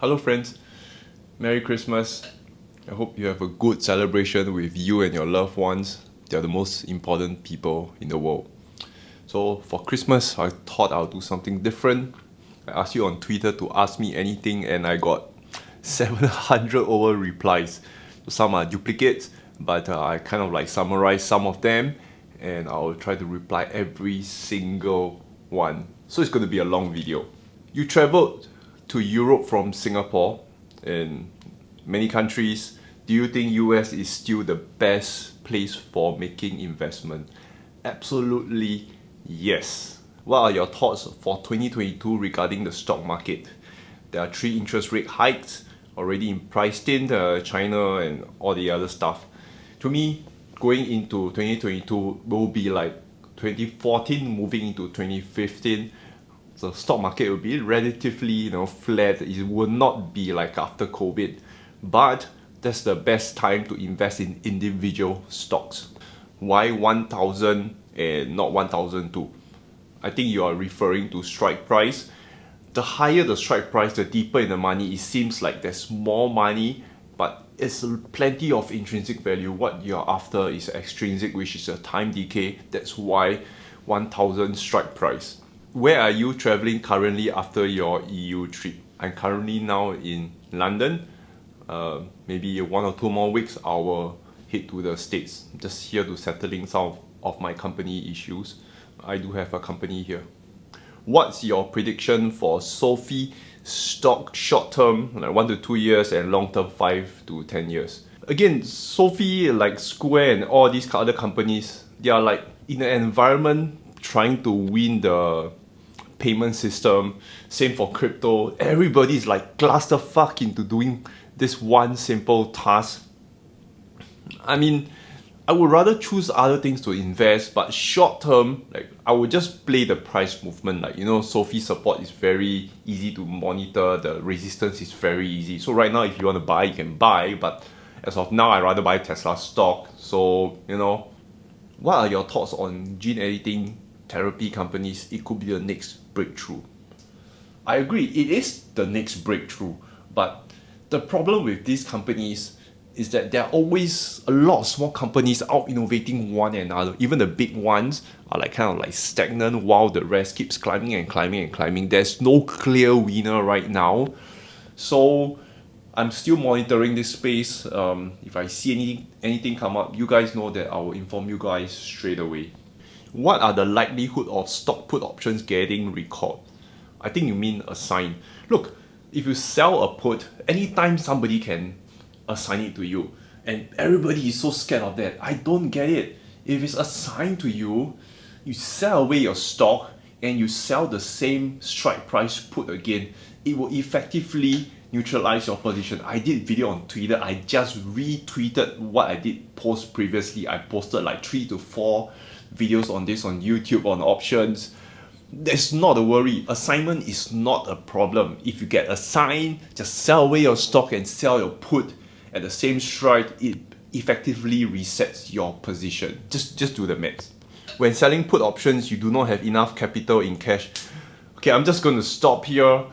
Hello friends, Merry Christmas. I hope you have a good celebration with you and your loved ones. They are the most important people in the world. So for Christmas, I thought I'll do something different. I asked you on Twitter to ask me anything and I got 700 over replies. Some are duplicates, but I kind of like summarized some of them and I'll try to reply every single one. So it's going to be a long video. You traveled to Europe from Singapore and many countries. Do you think US is still the best place for making investment? Absolutely yes. What are your thoughts for 2022 regarding the stock market? There are 3 interest rate hikes already priced in China and all the other stuff. To me, going into 2022 will be like 2014 moving into 2015. The stock market will be relatively flat. It will not be like after COVID, but that's the best time to invest in individual stocks. Why 1000 and not 1002? I think you are referring to strike price. The higher the strike price, the deeper in the money. It seems like there's more money, but it's plenty of intrinsic value. What you're after is extrinsic, which is a time decay. That's why 1000 strike price. Where are you traveling currently after your EU trip? I'm currently now in London. Maybe 1 or 2 more weeks I will head to the States. Just here to settling some of my company issues. I do have a company here. What's your prediction for Sophie stock short term, like 1 to 2 years, and long term 5 to 10 years? Again, Sophie, like Square and all these other companies, they are like in an environment trying to win the payment system. Same for crypto. Everybody is like clusterfuck into doing this one simple task. I mean, I would rather choose other things to invest, but short term, like I would just play the price movement. Like Sophie support is very easy to monitor. The resistance is very easy. So right now, if you want to buy, you can buy. But as of now, I rather buy Tesla stock. So what are your thoughts on gene editing therapy companies? It could be the next breakthrough. I agree, it is the next breakthrough, but the problem with these companies is that there are always a lot of small companies out innovating one another. Even the big ones are like kind of like stagnant while the rest keeps climbing and climbing and climbing. There's no clear winner right now. So I'm still monitoring this space. If I see anything come up, you guys know that I will inform you guys straight away. What are the likelihood of stock put options getting recalled? I think you mean assign. Look, if you sell a put, anytime somebody can assign it to you. And everybody is so scared of that. I don't get it. If it's assigned to you, you sell away your stock and you sell the same strike price put again, it will effectively neutralize your position. I did video on Twitter. I just retweeted what I did post previously. I posted like 3 to 4 videos on this on YouTube on options. That's not a worry. Assignment is not a problem. If you get assigned, just sell away your stock and sell your put at the same strike. It effectively resets your position. Just do the math. When selling put options, you do not have enough capital in cash. Okay, I'm just going to stop here.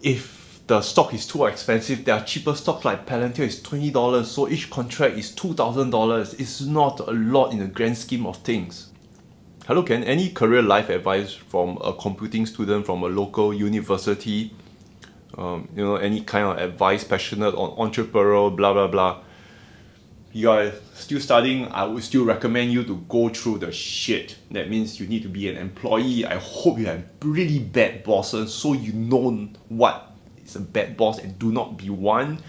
If the stock is too expensive, there are cheaper stocks like Palantir is $20, so each contract is $2,000. It's not a lot in the grand scheme of things. Hello Ken, any career life advice from a computing student from a local university? Any kind of advice, passionate on entrepreneurial, blah blah blah. You are still studying, I would still recommend you to go through the shit. That means you need to be an employee. I hope you have really bad bosses so you know what is a bad boss and do not be one.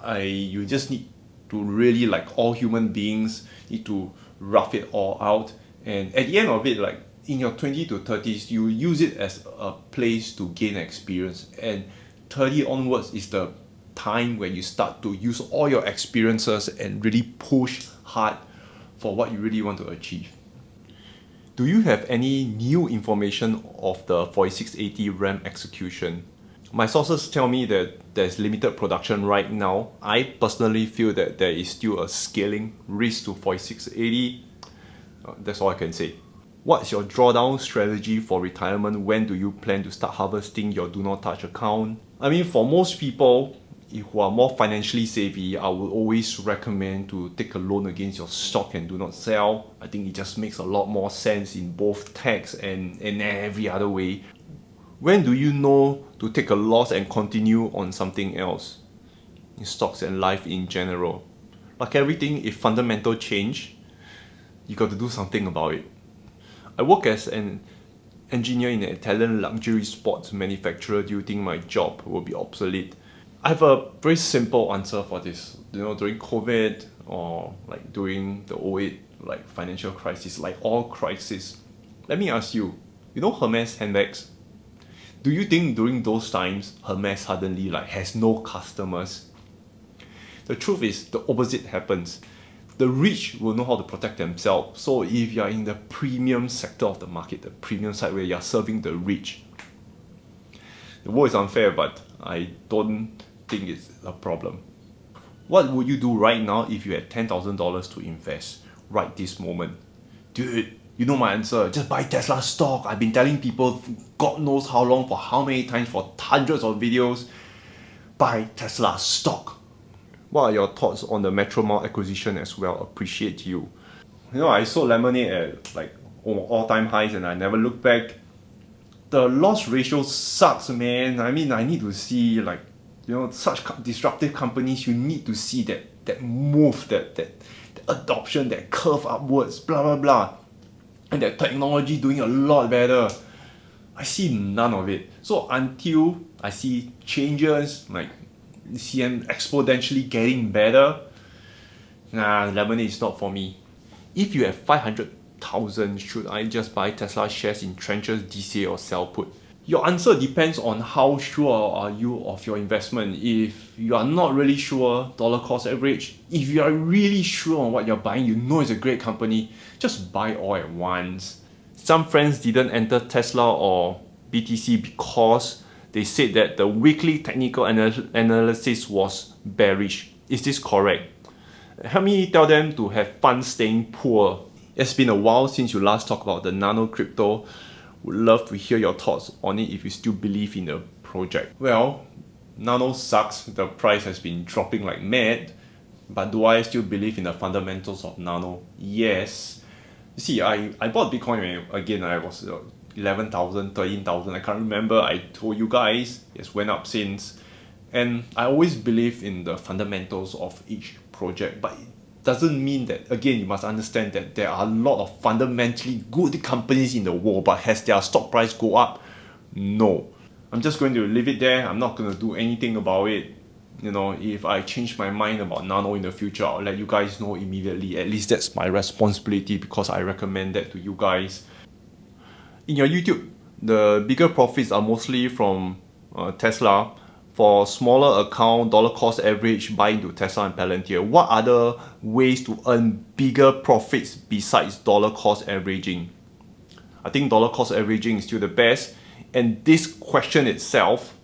You just need to really, like all human beings, need to rough it all out. And at the end of it, like in your 20 to 30s, you use it as a place to gain experience. And 30 onwards is the time when you start to use all your experiences and really push hard for what you really want to achieve. Do you have any new information of the 4680 RAM execution? My sources tell me that there's limited production right now. I personally feel that there is still a scaling risk to 4680. That's all I can say. What's your drawdown strategy for retirement? When do you plan to start harvesting your do not touch account? I mean, for most people who are more financially savvy, I would always recommend to take a loan against your stock and do not sell. I think it just makes a lot more sense in both tax and every other way. When do you know to take a loss and continue on something else? In stocks and life in general. Like everything, if fundamental change, you got to do something about it. I work as an engineer in an Italian luxury sports manufacturer. Do you think my job will be obsolete? I have a very simple answer for this. During COVID or like during the '08 like financial crisis, like all crises, let me ask you, Hermes handbags? Do you think during those times Hermes suddenly like has no customers? The truth is the opposite happens. The rich will know how to protect themselves. So if you are in the premium sector of the market, the premium side where you are serving the rich, the world is unfair, but I don't think it's a problem. What would you do right now if you had $10,000 to invest right this moment? Dude, you know my answer. Just buy Tesla stock. I've been telling people God knows how long, for how many times, for hundreds of videos. Buy Tesla stock. What are your thoughts on the Metro Mall acquisition as well? Appreciate you. I sold lemonade at like all-time highs and I never looked back. The loss ratio sucks, man. I mean, I need to see like, such disruptive companies, you need to see that move, that adoption, that curve upwards, blah, blah, blah. And that technology doing a lot better. I see none of it. So until I see changes, like see them exponentially getting better, lemonade is not for me. If you have 500,000, should I just buy Tesla shares in tranches, DCA or sell put? Your answer depends on how sure are you of your investment. If you are not really sure, dollar cost average. If you are really sure on what you're buying, you know it's a great company, just buy all at once. Some friends didn't enter Tesla or BTC because they said that the weekly technical analysis was bearish. Is this correct? Help me tell them to have fun staying poor. It's been a while since you last talked about the nano crypto. Would love to hear your thoughts on it if you still believe in the project. Well, nano sucks. The price has been dropping like mad. But do I still believe in the fundamentals of nano? Yes. You see, I bought Bitcoin when, again, I was 11,000, 13,000. I can't remember. I told you guys. It's went up since. And I always believe in the fundamentals of each project. But doesn't mean that, again, you must understand that there are a lot of fundamentally good companies in the world, but has their stock price go up? No. I'm just going to leave it there. I'm not going to do anything about it. If I change my mind about nano in the future, I'll let you guys know immediately. At least that's my responsibility because I recommend that to you guys. In your YouTube, the bigger profits are mostly from Tesla. For smaller account, dollar cost average, buy into Tesla and Palantir. What other ways to earn bigger profits besides dollar cost averaging? I think dollar cost averaging is still the best. And this question itself,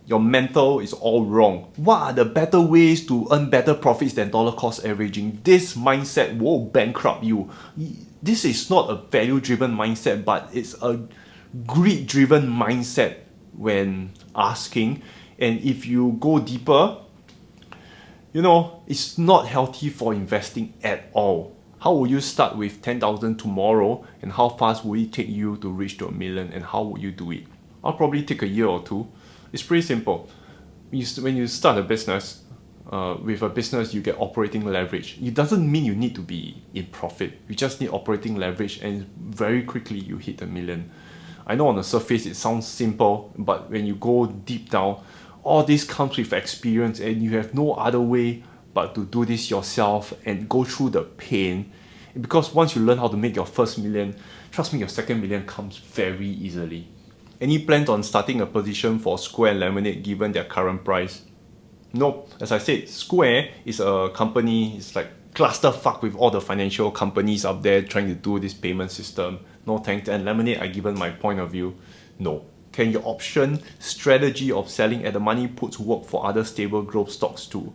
your mental is all wrong. What are the better ways to earn better profits than dollar cost averaging? This mindset will bankrupt you. This is not a value-driven mindset, but it's a greed-driven mindset when asking. And if you go deeper, it's not healthy for investing at all. How will you start with 10,000 tomorrow, and how fast will it take you to reach to $1 million, and how will you do it? I'll probably take a year or two. It's pretty simple. When you start a business, with a business you get operating leverage. It doesn't mean you need to be in profit. You just need operating leverage, and very quickly you hit $1 million. I know on the surface it sounds simple, but when you go deep down, all this comes with experience, and you have no other way but to do this yourself and go through the pain. Because once you learn how to make your first $1 million, trust me, your second $1 million comes very easily. Any plans on starting a position for Square and Lemonade given their current price? No, as I said, Square is a company, it's like clusterfuck with all the financial companies up there trying to do this payment system. No thanks. And Lemonade, I given my point of view. No. Can your option strategy of selling at the money puts work for other stable growth stocks too?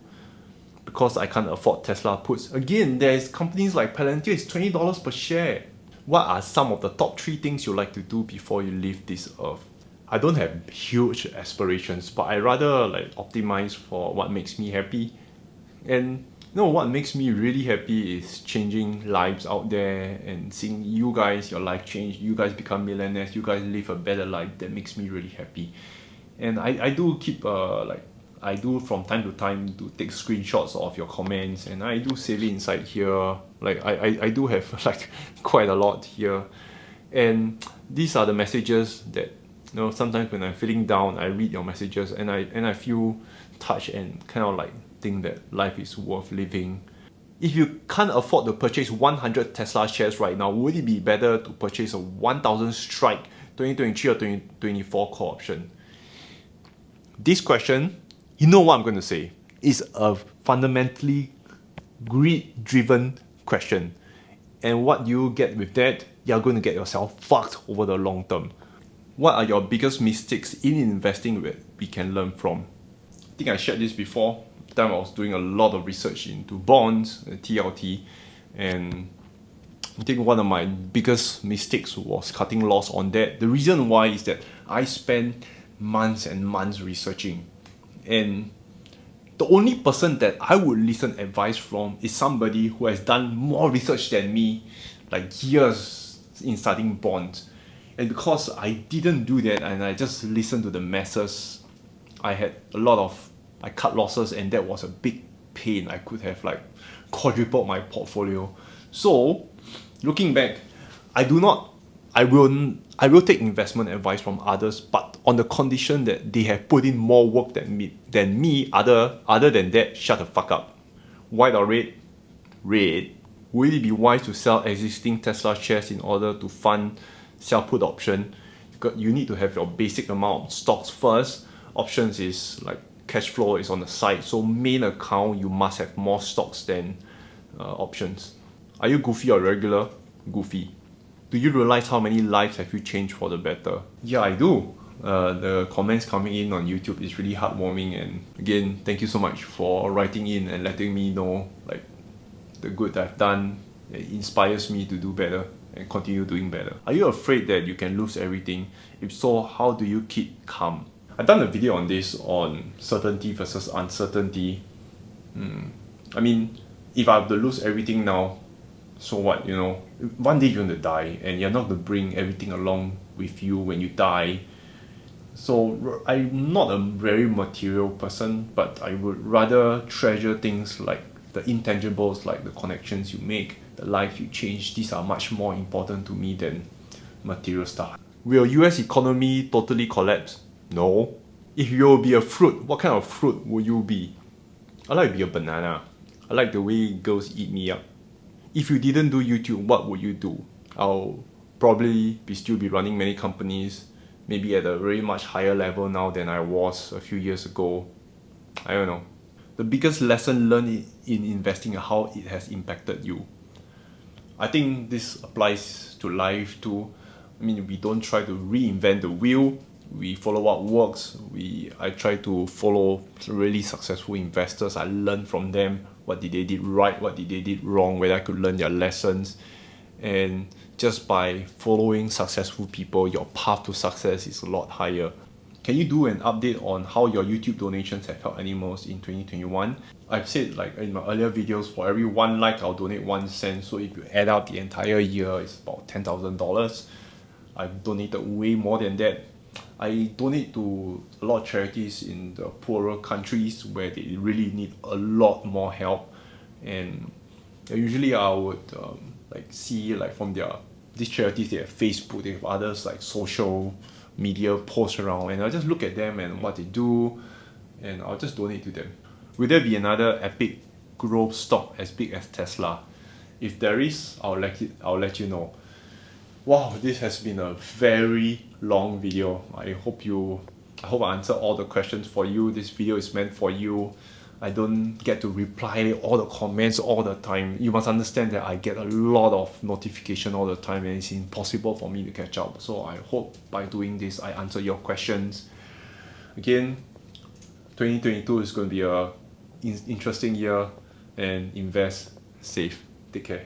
Because I can't afford Tesla puts. Again, there's companies like Palantir, it's $20 per share. What are some of the top 3 things you like to do before you leave this earth? I don't have huge aspirations, but I rather like optimize for what makes me happy. And what makes me really happy is changing lives out there and seeing you guys, your life change, you guys become millionaires, you guys live a better life. That makes me really happy. And I do keep I do from time to time to take screenshots of your comments, and I do save it inside here. Like I do have like quite a lot here. And these are the messages that sometimes when I'm feeling down, I read your messages and I feel touched and kind of like think that life is worth living. If you can't afford to purchase 100 Tesla shares right now, would it be better to purchase a 1000 strike 2023 or 2024 call option? This question, you know what I'm going to say, is a fundamentally greed-driven question. And what you get with that, you're going to get yourself fucked over the long term. What are your biggest mistakes in investing that we can learn from? I think I shared this before. The time I was doing a lot of research into bonds, TLT, and I think one of my biggest mistakes was cutting loss on that. The reason why is that I spent months and months researching, and the only person that I would listen advice from is somebody who has done more research than me, like years in studying bonds. And because I didn't do that and I just listened to the masses, I cut losses, and that was a big pain. I could have like quadrupled my portfolio. So looking back, I will take investment advice from others, but on the condition that they have put in more work than me. Other than that, shut the fuck up. White or red? Red. Will it be wise to sell existing Tesla shares in order to fund sell put option? You need to have your basic amount of stocks first. Options is like cash flow is on the side. So main account, you must have more stocks than options. Are you goofy or regular? Goofy. Do you realize how many lives have you changed for the better? Yeah, I do. The comments coming in on YouTube is really heartwarming, and again, thank you so much for writing in and letting me know like the good that I've done. It inspires me to do better and continue doing better. Are you afraid that you can lose everything? If so, how do you keep calm? I've done a video on this, on certainty versus uncertainty. I mean, if I have to lose everything now, so what, one day you're going to die, and you're not going to bring everything along with you when you die. So I'm not a very material person, but I would rather treasure things like the intangibles, like the connections you make, the life you change. These are much more important to me than material stuff. Will US economy totally collapse? No. If you'll be a fruit, what kind of fruit will you be? I like to be a banana. I like the way girls eat me up. If you didn't do YouTube, what would you do? I'll probably still be running many companies, maybe at a very much higher level now than I was a few years ago. I don't know. The biggest lesson learned in investing and how it has impacted you. I think this applies to life too. I mean, we don't try to reinvent the wheel. We follow what works. I try to follow really successful investors. I learn from them. What did they did right? What did they did wrong? Whether I could learn their lessons. And just by following successful people, your path to success is a lot higher. Can you do an update on how your YouTube donations have helped animals in 2021? I've said like in my earlier videos, for every 1 like, I'll donate 1 cent. So if you add up the entire year, it's about $10,000. I've donated way more than that. I donate to a lot of charities in the poorer countries where they really need a lot more help, and usually I would see like from these charities, they have Facebook, they have others like social media posts around, and I'll just look at them and what they do, and I'll just donate to them. Will there be another epic growth stock as big as Tesla? If there is, I'll let you know. Wow, this has been a very long video. I hope I answered all the questions for you. This video is meant for you. I don't get to reply all the comments all the time. You must understand that I get a lot of notification all the time, and it's impossible for me to catch up. So I hope by doing this, I answer your questions. Again, 2022 is going to be a interesting year, and invest safe. Take care.